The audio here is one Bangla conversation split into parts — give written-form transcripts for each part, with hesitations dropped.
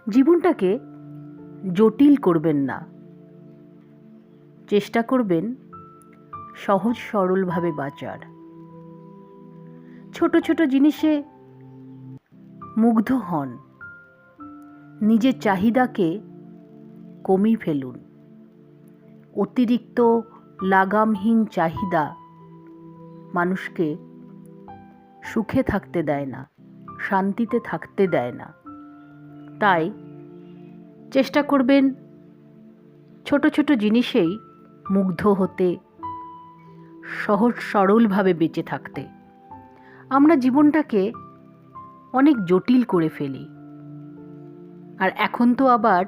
জীবনটাকে জটিল করবেন না, চেষ্টা করবেন সহজ সরলভাবে বাঁচার। ছোট ছোট জিনিসে মুগ্ধ হন, নিজের চাহিদাকে কমিয়ে ফেলুন। অতিরিক্ত লাগামহীন চাহিদা মানুষকে সুখে থাকতে দেয় না, শান্তিতে থাকতে দেয় না। তাই চেষ্টা করবেন ছোট ছোট জিনিসেই মুগ্ধ হতে, সহজ সরলভাবে বেঁচে থাকতে। আমরা জীবনটাকে অনেক জটিল করে ফেলি। আর এখন তো আবার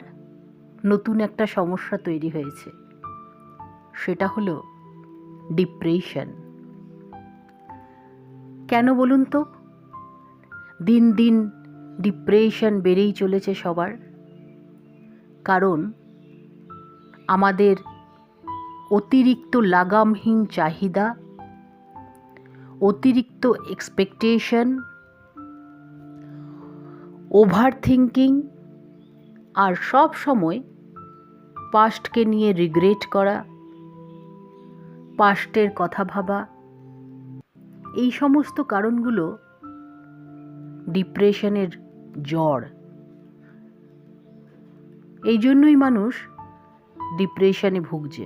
নতুন একটা সমস্যা তৈরি হয়েছে, সেটা হলো ডিপ্রেশন। কেন বলুন তো? দিন দিন ডিপ্রেশন বেড়েই চলেছে সবার। কারণ আমাদের অতিরিক্ত লাগামহীন চাহিদা, অতিরিক্ত এক্সপেকটেশন, ওভার থিঙ্কিং, আর সব সময় পাস্টকে নিয়ে রিগ্রেট করা, পাস্টের কথা ভাবা, এই সমস্ত কারণগুলো ডিপ্রেশনের জড়। এই জন্যই মানুষ ডিপ্রেশনে ভুগছে।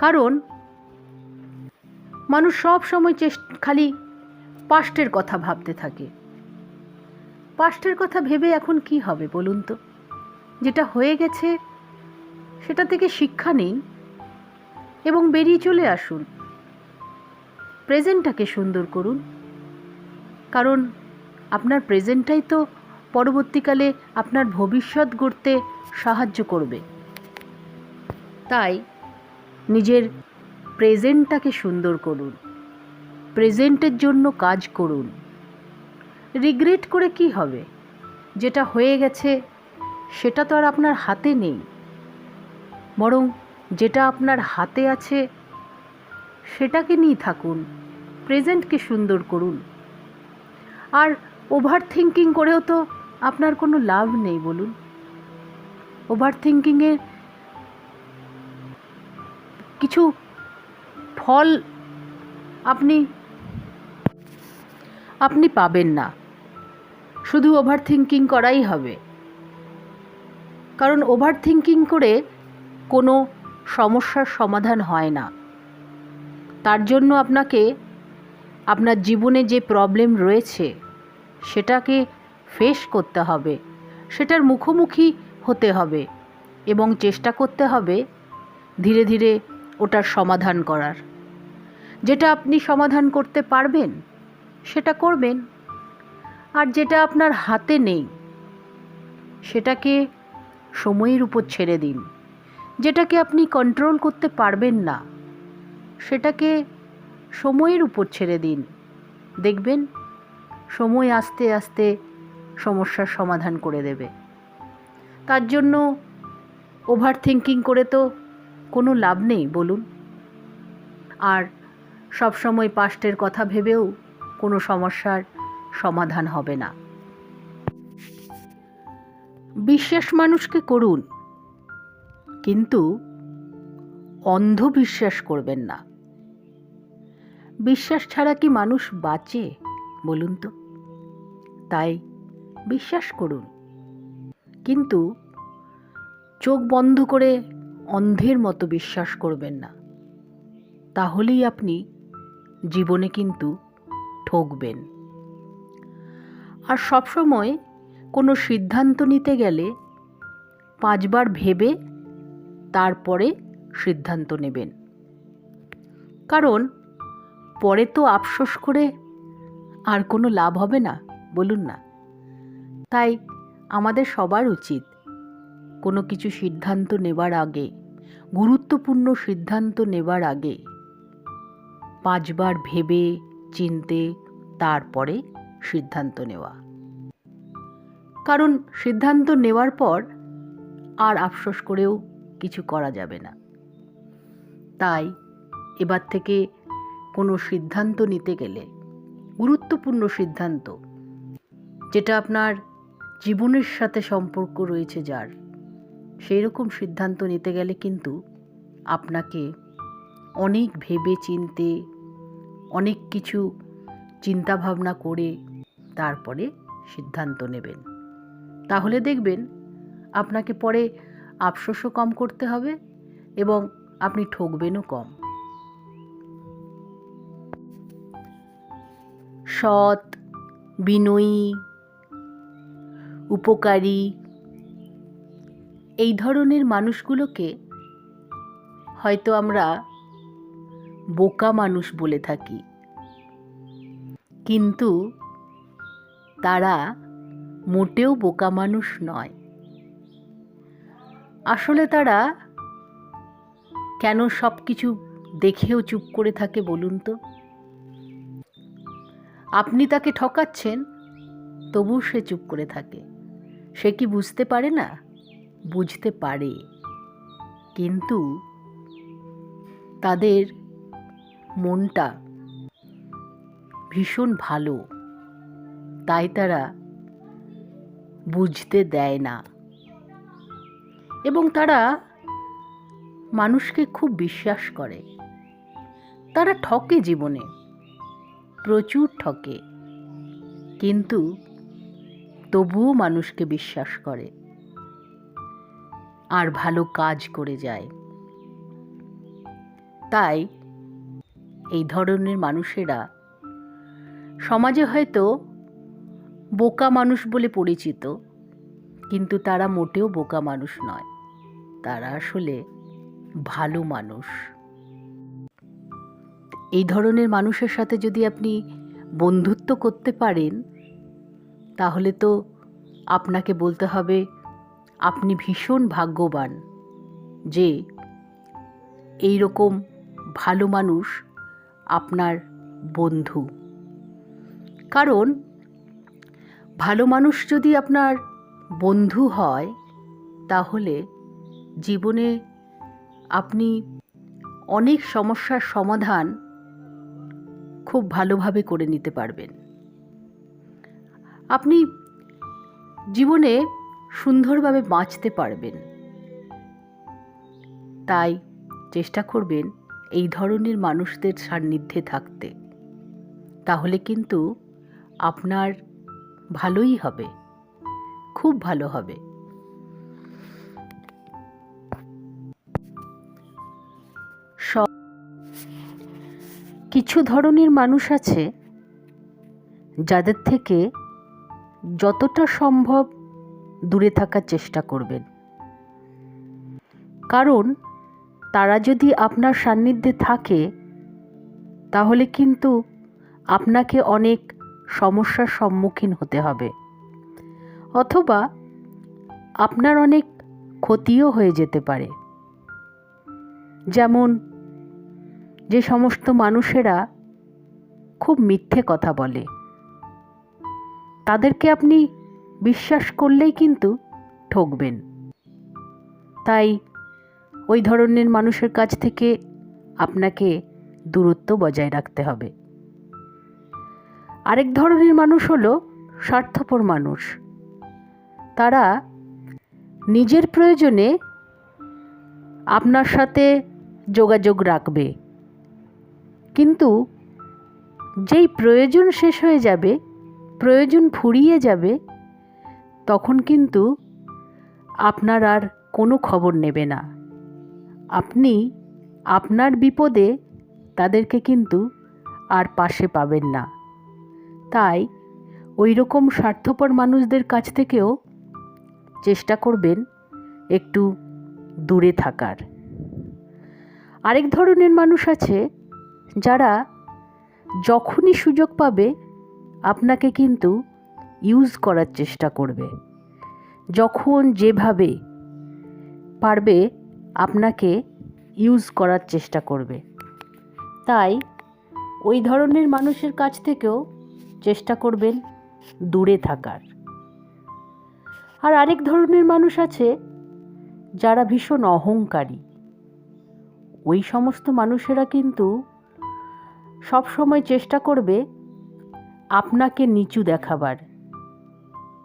কারণ মানুষ সব সময় খালি পাস্টের কথা ভাবতে থাকে। পাস্টের কথা ভেবে এখন কি হবে বলুন তো? যেটা হয়ে গেছে সেটা থেকে শিক্ষা নিন এবং বেরিয়ে চলে আসুন। প্রেজেন্টটাকে সুন্দর করুন, কারণ আপনার প্রেজেন্টটাই তো পরবর্তীকালে আপনার ভবিষ্যৎ গড়তে সাহায্য করবে। তাই নিজের প্রেজেন্টটাকে সুন্দর করুন, প্রেজেন্টের জন্য কাজ করুন। রিগ্রেট করে কি হবে? যেটা হয়ে গেছে সেটা তো আর আপনার হাতে নেই, বরং যেটা আপনার হাতে আছে সেটাকে নিয়ে থাকুন, প্রেজেন্টকে সুন্দর করুন। আর ওভার থিঙ্কিং করেও তো আপনার কোনো লাভ নেই বলুন। ওভার থিঙ্কিংয়ের কিছু ফল আপনি পাবেন না, শুধু ওভার থিঙ্কিং করাই হবে। কারণ ওভার থিঙ্কিং করে কোনো সমস্যার সমাধান হয় না। তার জন্য আপনাকে আপনার জীবনে যে প্রবলেম রয়েছে সেটাকে ফেস করতে হবে, সেটার মুখোমুখি হতে হবে এবং চেষ্টা করতে হবে ধীরে ধীরে ওটার সমাধান করার। যেটা আপনি সমাধান করতে পারবেন সেটা করবেন, আর যেটা আপনার হাতে নেই সেটাকে সময়ের উপর ছেড়ে দিন। যেটাকে আপনি কন্ট্রোল করতে পারবেন না সেটাকে সময়ের উপর ছেড়ে দিন। দেখবেন সময় আস্তে আস্তে সমস্যার সমাধান করে দেবে। তার জন্য ওভার থিঙ্কিং করে তো কোনো লাভ নেই বলুন। আর সব সময় পাস্টের কথা ভেবেও কোনো সমস্যার সমাধান হবে না। বিশ্বাস মানুষকে করুন, কিন্তু অন্ধবিশ্বাস করবেন না। বিশ্বাস ছাড়া কি মানুষ বাঁচে বলুন তো? তাই বিশ্বাস করুন, কিন্তু চোখ বন্ধ করে অন্ধের মতো বিশ্বাস করবেন না। তাহলেই আপনি জীবনে কিন্তু ঠকবেন। আর সবসময় কোনো সিদ্ধান্ত নিতে গেলে 5 বার ভেবে তারপরে সিদ্ধান্ত নেবেন। কারণ পরে তো আফসোস করে আর কোনো লাভ হবে না বলুন না। তাই আমাদের সবার উচিত কোনো কিছু সিদ্ধান্ত নেবার আগে, গুরুত্বপূর্ণ সিদ্ধান্ত নেবার আগে 5 বার ভেবে চিনতে তারপরে সিদ্ধান্ত নেওয়া। কারণ সিদ্ধান্ত নেওয়ার পর আর আফসোস করেও কিছু করা যাবে না। তাই এবার থেকে কোনো সিদ্ধান্ত নিতে গেলে, গুরুত্বপূর্ণ সিদ্ধান্ত যেটা আপনার জীবনের সাথে সম্পর্ক রয়েছে যার, সেই রকম সিদ্ধান্ত নিতে গেলে কিন্তু আপনাকে অনেক ভেবে চিনতে, অনেক কিছু চিন্তাভাবনা করে তারপরে সিদ্ধান্ত নেবেন। তাহলে দেখবেন আপনাকে পরে আফসোসও কম করতে হবে এবং আপনি ঠকবেনও কম। সৎ, বিনয়ী, উপকারী এই ধরনের মানুষগুলোকে হয়তো আমরা বোকা মানুষ বলে থাকি, কিন্তু তারা মোটেও বোকা মানুষ নয়। আসলে তারা কেন সব কিছু দেখেও চুপ করে থাকে বলুন তো? আপনি তাকে ঠকাচ্ছেন, তবুও সে চুপ করে থাকে। সে কি বুঝতে পারে না? বুঝতে পারে, কিন্তু তাদের মনটা ভীষণ ভালো, তাই তারা বুঝতে দেয় না। এবং তারা মানুষকে খুব বিশ্বাস করে। তারা ঠকে, জীবনে প্রচুর ঠকে, কিন্তু তবুও মানুষকে বিশ্বাস করে আর ভালো কাজ করে যায়। তাই এই ধরনের মানুষেরা সমাজে হয়তো বোকা মানুষ বলে পরিচিত, কিন্তু তারা মোটেও বোকা মানুষ নয়, তারা আসলে ভালো মানুষ। এই ধরনের মানুষের সাথে যদি আপনি বন্ধুত্ব করতে পারেন, তাহলে তো আপনাকে বলতে হবে আপনি ভীষণ ভাগ্যবান যে এই রকম ভালো মানুষ আপনার বন্ধু। কারণ ভালো মানুষ যদি আপনার বন্ধু হয়, তাহলে জীবনে আপনি অনেক সমস্যার সমাধান খুব ভালোভাবে করে নিতে পারবেন। আপনি জীবনে সুন্দরভাবে বাঁচতে পারবেন। তাই চেষ্টা করবেন এই ধরনের মানুষদের সান্নিধ্যে থাকতে, তাহলে কিন্তু আপনার ভালোই হবে, খুব ভালো হবে। কিছু ধরনের মানুষ আছে যাদের থেকে যতটা সম্ভব দূরে থাকার চেষ্টা করবেন, কারণ তারা যদি আপনার সান্নিধ্যে থাকে তাহলে কিন্তু আপনাকে অনেক সমস্যার সম্মুখীন হতে হবে, অথবা আপনার অনেক ক্ষতিও হয়ে যেতে পারে। যেমন যে সমস্ত মানুষেরা খুব মিথ্যে কথা বলে, তাদেরকে আপনি বিশ্বাস করলেই কিন্তু ঠকবেন। তাই ওই ধরনের মানুষের কাছ থেকে আপনাকে দূরত্ব বজায় রাখতে হবে। আরেক ধরনের মানুষ হলো স্বার্থপর মানুষ। তারা নিজের প্রয়োজনে আপনার সাথে যোগাযোগ রাখবে, কিন্তু যেই প্রয়োজন শেষ হয়ে যাবে, প্রয়োজন ফুরিয়ে যাবে, তখন কিন্তু আপনার আর কোনো খবর নেবে না। আপনি আপনার বিপদে তাদেরকে কিন্তু আর পাশে পাবেন না। তাই ওই রকম স্বার্থপর মানুষদের কাছ থেকেও চেষ্টা করবেন একটু দূরে থাকার। আরেক ধরনের মানুষ আছে যারা যখনই সুযোগ পাবে আপনাকে কিন্তু ইউজ করার চেষ্টা করবে, যখন যেভাবে পারবে আপনাকে ইউজ করার চেষ্টা করবে। তাই ওই ধরনের মানুষের কাছ থেকেও চেষ্টা করবেন দূরে থাকার। আর আরেক ধরনের মানুষ আছে যারা ভীষণ অহংকারী। ওই সমস্ত মানুষেরা কিন্তু সব সময় চেষ্টা করবে আপনাকে নিচু দেখাবার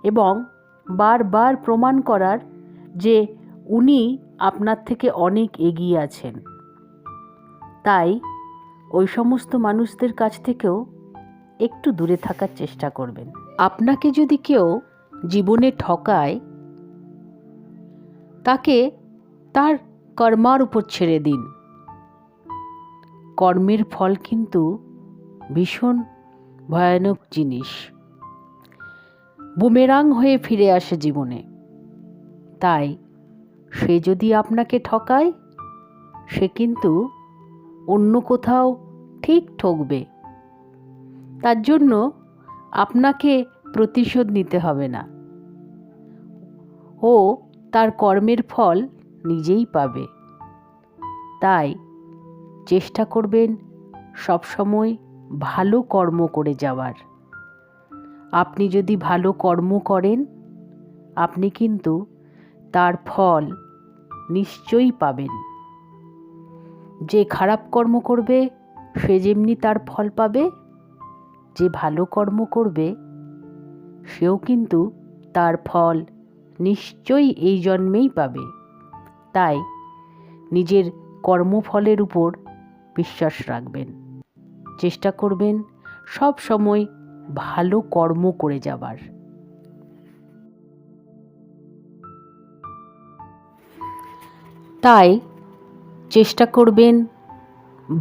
এবং বারবার প্রমাণ করার যে উনি আপনার থেকে অনেক এগিয়ে আছেন। তাই ওই সমস্ত মানুষদের কাছ থেকেও একটু দূরে থাকার চেষ্টা করবেন। আপনাকে যদি কেউ জীবনে ঠকায়, তাকে তার কর্মার উপর ছেড়ে দিন। কর্মের ফল কিন্তু ভীষণ ভয়ানক জিনিস, বুমেরাং হয়ে ফিরে আসে জীবনে। তাই সে যদি আপনাকে ঠকায়, সে কিন্তু অন্য কোথাও ঠিক ঠকবে। তার জন্য আপনাকে প্রতিশোধ নিতে হবে না, ও তার কর্মের ফল নিজেই পাবে। তাই চেষ্টা করবেন সবসময় ভালো কর্ম করে যাওয়ার। আপনি যদি ভালো কর্ম করেন, আপনি কিন্তু তার ফল নিশ্চয়ই পাবেন। যে খারাপ কর্ম করবে সে যেমনি তার ফল পাবে, যে ভালো কর্ম করবে সেও কিন্তু তার ফল নিশ্চয়ই এই জন্মেই পাবে। তাই নিজের কর্মফলের উপর বিশ্বাস রাখবেন, চেষ্টা করবেন সব সময় ভালো কর্ম করে যাবার। তাই চেষ্টা করবেন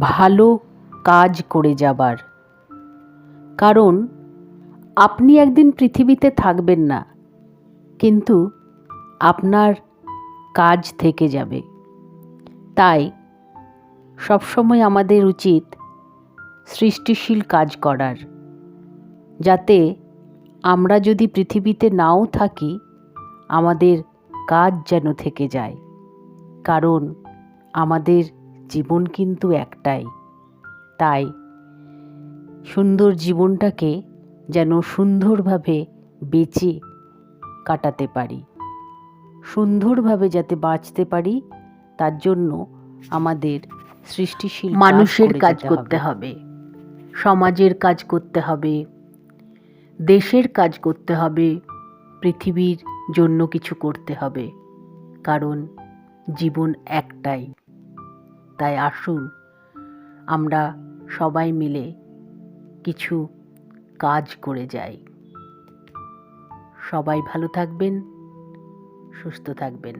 ভালো কাজ করে যাবার, কারণ আপনি একদিন পৃথিবীতে থাকবেন না, কিন্তু আপনার কাজ থেকে যাবে। তাই সবসময় আমাদের উচিত সৃষ্টিশীল কাজ করার, যাতে আমরা যদি পৃথিবীতে নাও থাকি, আমাদের কাজ যেন থেকে যায়। কারণ আমাদের জীবন কিন্তু একটাই। তাই সুন্দর জীবনটাকে যেন সুন্দরভাবে বেঁচে কাটাতে পারি, সুন্দরভাবে যাতে বাঁচতে পারি, তার জন্য আমাদের সৃষ্টিশীল মানুষের কাজ করতে হবে, সমাজের কাজ করতে হবে, দেশের কাজ করতে হবে, পৃথিবীর জন্য কিছু করতে হবে। কারণ জীবন একটাই। তাই আসুন আমরা সবাই মিলে কিছু কাজ করে যাই। সবাই ভালো থাকবেন, সুস্থ থাকবেন।